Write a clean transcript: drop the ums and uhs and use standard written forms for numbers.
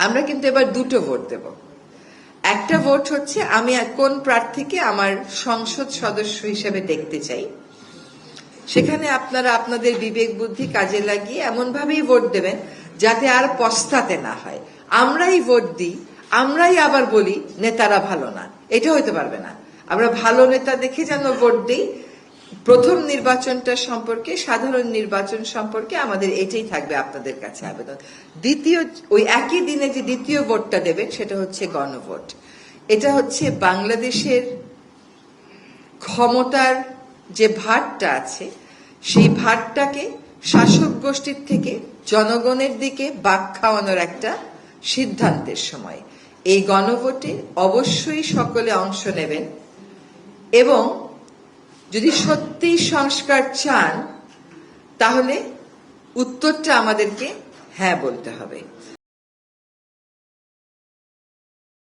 আমরা কিন্তু এবার দুটো ভোট দেব। একটা ভোট হচ্ছে আমি কোন প্রার্থীকে আমার সংসদ সদস্য হিসেবে দেখতে চাই, সেখানে আপনারা আপনাদের বিবেক বুদ্ধি কাজে লাগিয়ে এমন ভাবেই ভোট দেবেন যাতে আর পস্তাতে না হয়। আমরাই ভোট দিই, আমরাই আবার বলি নেতারা ভালো না, এটা হইতে পারবে না। আমরা ভালো নেতা দেখে যেন ভোট দিই। প্রথম নির্বাচনটা সম্পর্কে, সাধারণ নির্বাচন সম্পর্কে আমাদের এটাই থাকবে আপনাদের কাছে আবেদন। দ্বিতীয়, ওই একই দিনে যে দ্বিতীয় ভোটটা দেবেন সেটা হচ্ছে গণভোট। এটা হচ্ছে বাংলাদেশের ক্ষমতার যে ভারটা আছে সেই ভারটাকে শাসক গোষ্ঠীর থেকে জনগণের দিকে বাঁক খাওয়ানোর একটা সিদ্ধান্তের সময়। এই গণভোটে অবশ্যই সকলে অংশ নেবেন এবং যদি সত্যি সংস্কার চান তাহলে উত্তরটা আমাদেরকে হ্যাঁ বলতে হবে।